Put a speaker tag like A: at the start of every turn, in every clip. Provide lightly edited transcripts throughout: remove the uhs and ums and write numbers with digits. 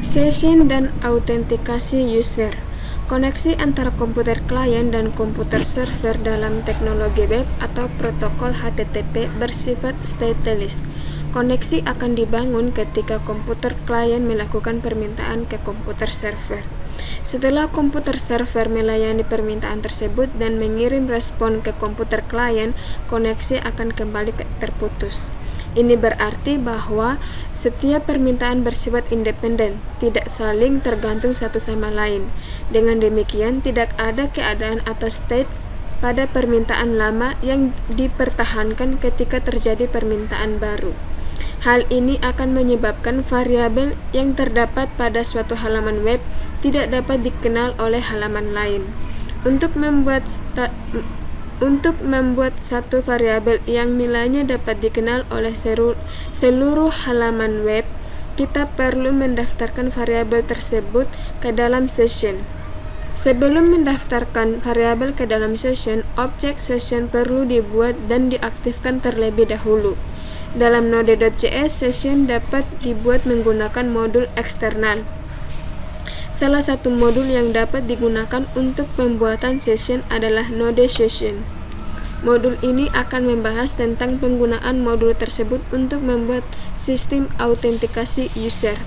A: Session dan autentikasi user. Koneksi antara komputer klien dan komputer server dalam teknologi web atau protokol HTTP bersifat stateless. Koneksi akan dibangun ketika komputer klien melakukan permintaan ke komputer server. Setelah komputer server melayani permintaan tersebut dan mengirim respon ke komputer klien, koneksi akan kembali terputus. Ini berarti bahwa setiap permintaan bersifat independen, tidak saling tergantung satu sama lain. Dengan demikian, tidak ada keadaan atau state pada permintaan lama yang dipertahankan ketika terjadi permintaan baru. Hal ini akan menyebabkan variabel yang terdapat pada suatu halaman web tidak dapat dikenal oleh halaman lain. Untuk membuat satu variabel yang nilainya dapat dikenal oleh seluruh halaman web, kita perlu mendaftarkan variabel tersebut ke dalam session. Sebelum mendaftarkan variabel ke dalam session, objek session perlu dibuat dan diaktifkan terlebih dahulu. Dalam Node.js, session dapat dibuat menggunakan modul eksternal. Salah satu modul yang dapat digunakan untuk pembuatan session adalah Node Session. Modul ini akan membahas tentang penggunaan modul tersebut untuk membuat sistem autentikasi user.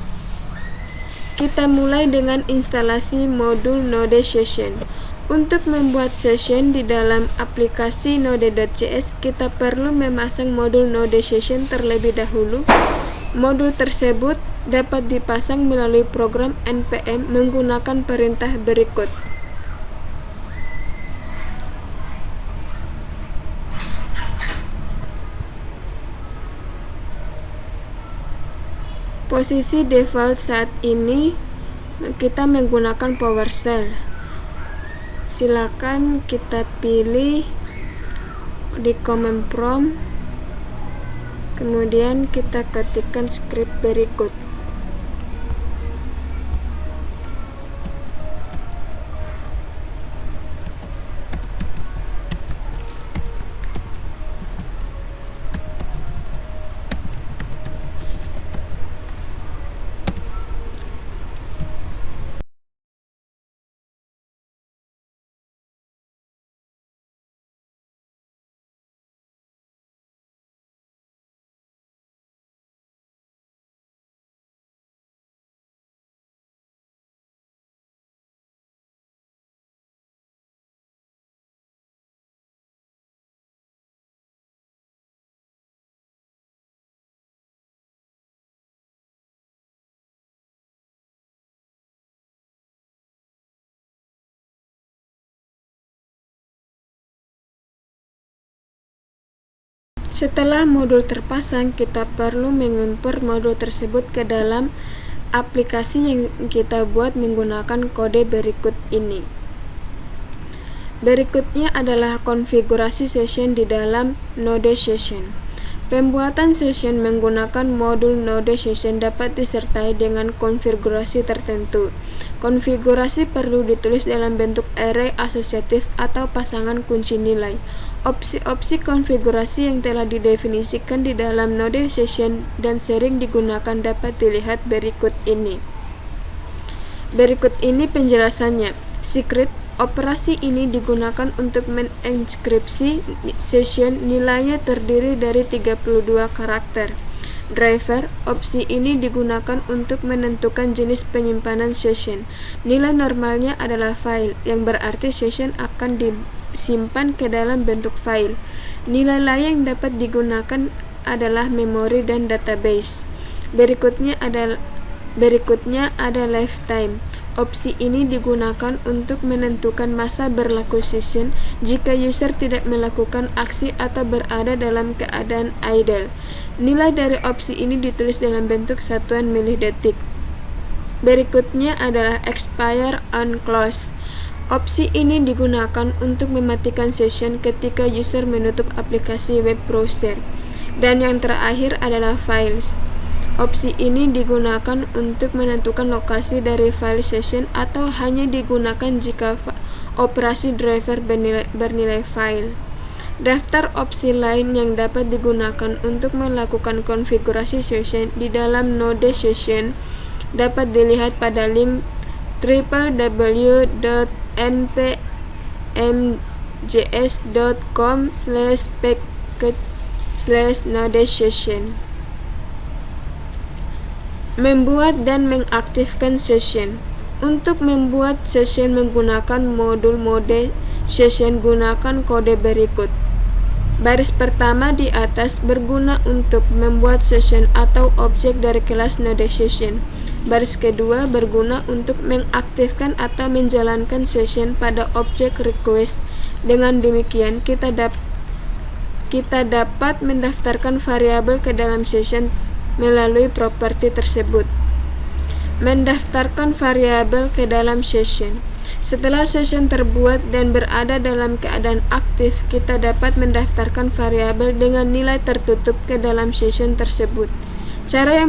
A: Kita mulai dengan instalasi modul Node Session. Untuk membuat session di dalam aplikasi Node.js, kita perlu memasang modul Node Session terlebih dahulu. Modul tersebut dapat dipasang melalui program npm menggunakan perintah berikut. Posisi default saat ini kita menggunakan PowerShell. Silakan kita pilih di command prompt, kemudian kita ketikkan script berikut. Setelah modul terpasang, kita perlu mengimpor modul tersebut ke dalam aplikasi yang kita buat menggunakan kode berikut ini. Berikutnya adalah konfigurasi session di dalam Node Session. Pembuatan session menggunakan modul Node Session dapat disertai dengan konfigurasi tertentu. Konfigurasi perlu ditulis dalam bentuk array asosiatif atau pasangan kunci nilai. Opsi-opsi konfigurasi yang telah didefinisikan di dalam Node Session dan sering digunakan dapat dilihat berikut ini. Berikut ini penjelasannya. Secret. Operasi ini digunakan untuk menginskripsi session, nilainya terdiri dari 32 karakter. Driver. Opsi ini digunakan untuk menentukan jenis penyimpanan session. Nilai normalnya adalah file, yang berarti session akan disimpan ke dalam bentuk file. Nilai lain yang dapat digunakan adalah memori dan database. Berikutnya ada lifetime. Opsi ini digunakan untuk menentukan masa berlaku session jika user tidak melakukan aksi atau berada dalam keadaan idle. Nilai dari opsi ini ditulis dalam bentuk satuan milidetik. Berikutnya adalah expire on close. Opsi ini digunakan untuk mematikan session ketika user menutup aplikasi web browser. Dan yang terakhir adalah files. Opsi ini digunakan untuk menentukan lokasi dari file session atau hanya digunakan jika operasi driver bernilai file. Daftar opsi lain yang dapat digunakan untuk melakukan konfigurasi session di dalam Node Session dapat dilihat pada link www.npmjs.com/package/node_session. Membuat dan mengaktifkan session. Untuk membuat session menggunakan modul Node Session, gunakan kode berikut. Baris pertama di atas berguna untuk membuat session atau objek dari kelas Node Session. Baris kedua berguna untuk mengaktifkan atau menjalankan session pada objek request. Dengan demikian, kita dapat mendaftarkan variabel ke dalam session melalui properti tersebut. Mendaftarkan variabel ke dalam session. Setelah session terbuat dan berada dalam keadaan aktif, kita dapat mendaftarkan variabel dengan nilai tertutup ke dalam session tersebut. Cara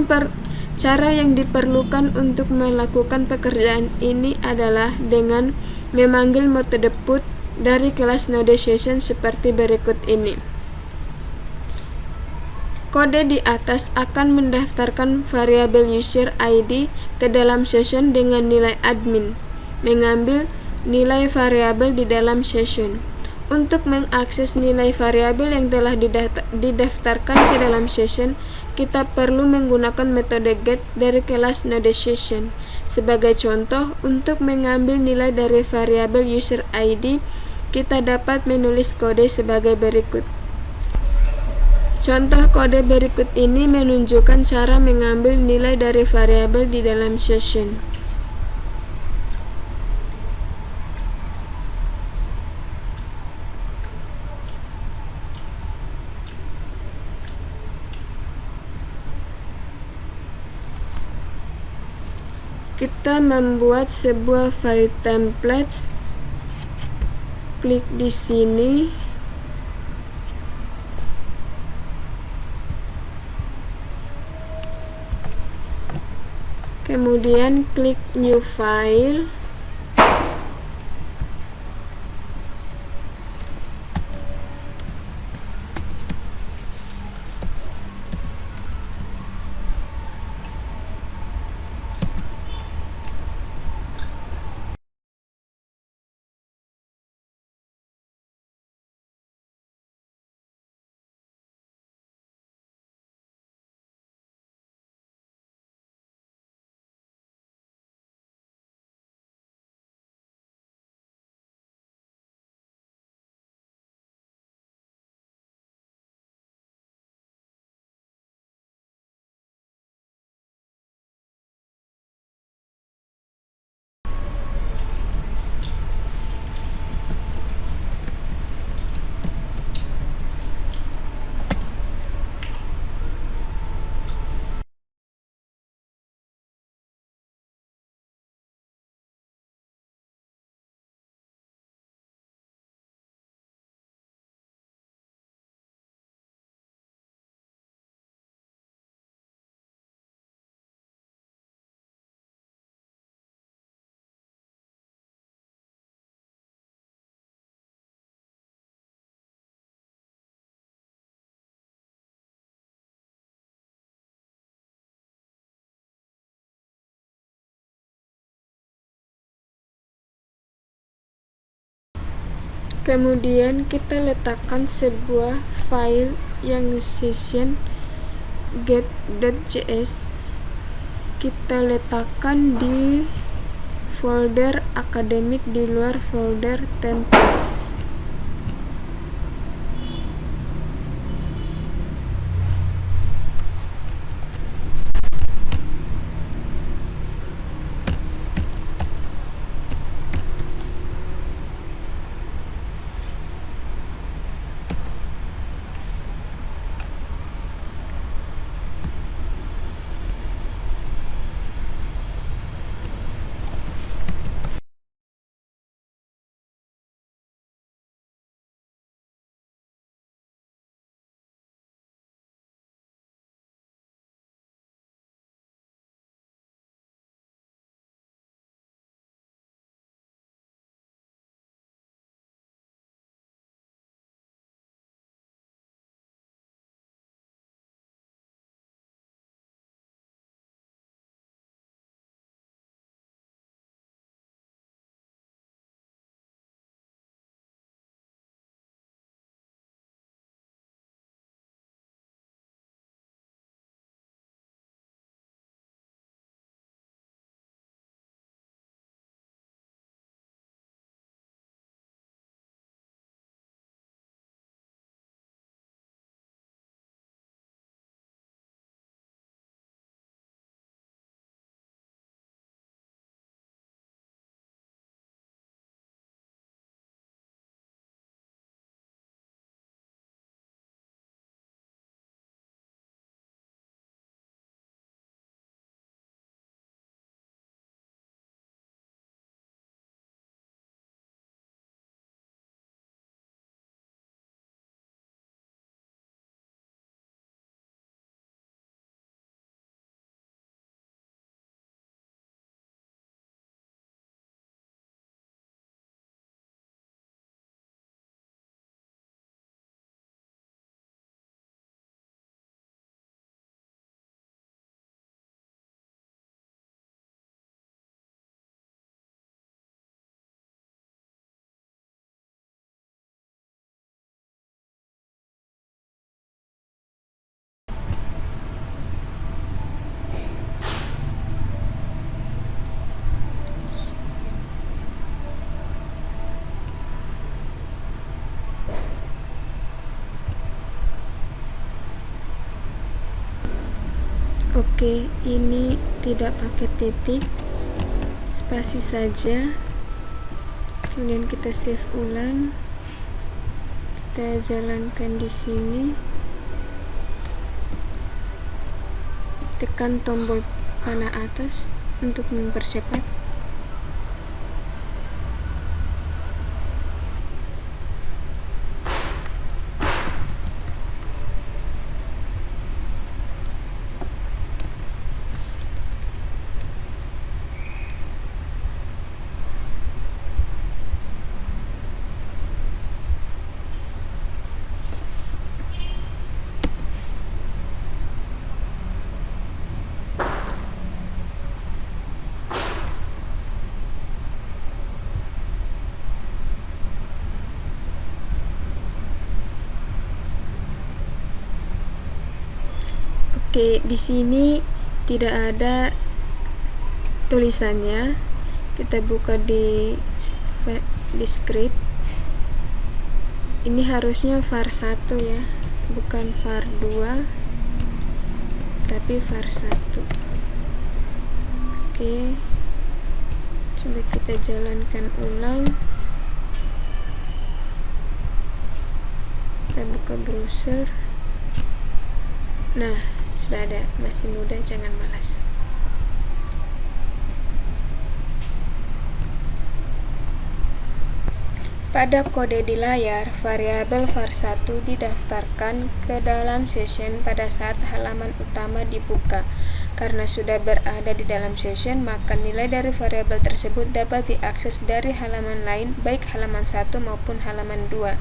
A: yang diperlukan untuk melakukan pekerjaan ini adalah dengan memanggil metode put dari kelas Node Session seperti berikut ini. Kode di atas akan mendaftarkan variabel user ID ke dalam session dengan nilai admin, mengambil nilai variabel di dalam session. Untuk mengakses nilai variabel yang telah didaftarkan ke dalam session, kita perlu menggunakan metode get dari kelas Node Session. Sebagai contoh, untuk mengambil nilai dari variabel user ID, kita dapat menulis kode sebagai berikut. Contoh kode berikut ini menunjukkan cara mengambil nilai dari variabel di dalam session. Kita membuat sebuah file templates. Klik di sini. Kemudian klik new file. Kemudian kita letakkan sebuah file yang session get.js. Kita letakkan di folder akademik di luar folder templates. Oke, ini tidak pakai titik, spasi saja. Kemudian kita save ulang, kita jalankan di sini, tekan tombol panah atas untuk mempercepat. Oke, di sini tidak ada tulisannya. Kita buka di script. Ini harusnya var 1 ya, bukan var 2, tapi var 1. Oke, coba kita jalankan ulang. Kita buka browser. Nah, sudah ada. Masih muda, jangan malas. Pada kode di layar, variabel var1 didaftarkan ke dalam session pada saat halaman utama dibuka. Karena sudah berada di dalam session, maka nilai dari variabel tersebut dapat diakses dari halaman lain, baik halaman 1 maupun halaman 2.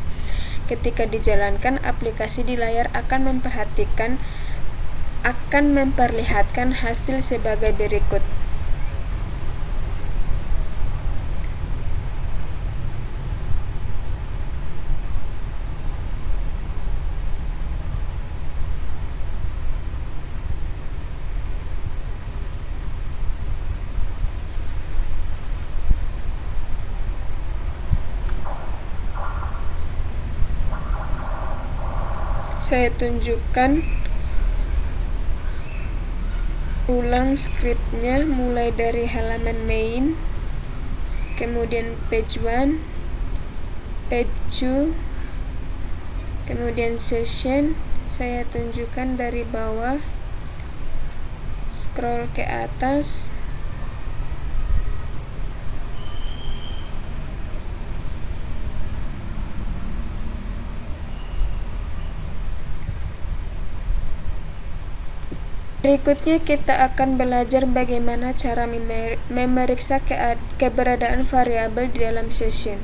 A: Ketika dijalankan, aplikasi di layar akan memperlihatkan hasil sebagai berikut. Saya tunjukkan ulang scriptnya mulai dari halaman main, kemudian page 1, page 2, kemudian session. Saya tunjukkan dari bawah, scroll ke atas, berikutnya kita akan belajar bagaimana cara memeriksa keberadaan variabel di dalam session.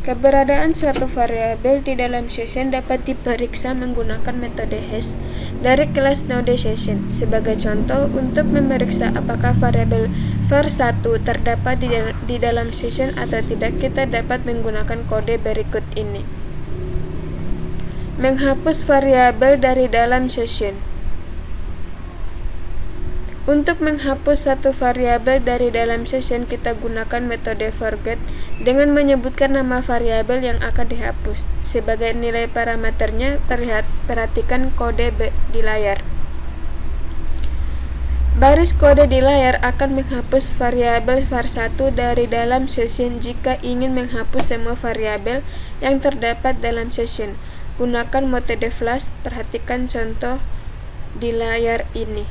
A: Keberadaan suatu variabel di dalam session dapat diperiksa menggunakan metode hash dari kelas Node Session. Sebagai contoh, untuk memeriksa apakah variabel var1 terdapat di dalam session atau tidak, kita dapat menggunakan kode berikut ini. Menghapus variabel dari dalam session. Untuk menghapus satu variabel dari dalam session, kita gunakan metode forget dengan menyebutkan nama variabel yang akan dihapus. Sebagai nilai parameternya, perhatikan kode di layar. Baris kode di layar akan menghapus variabel var1 dari dalam session jika ingin menghapus semua variabel yang terdapat dalam session. Gunakan metode flash, perhatikan contoh di layar ini.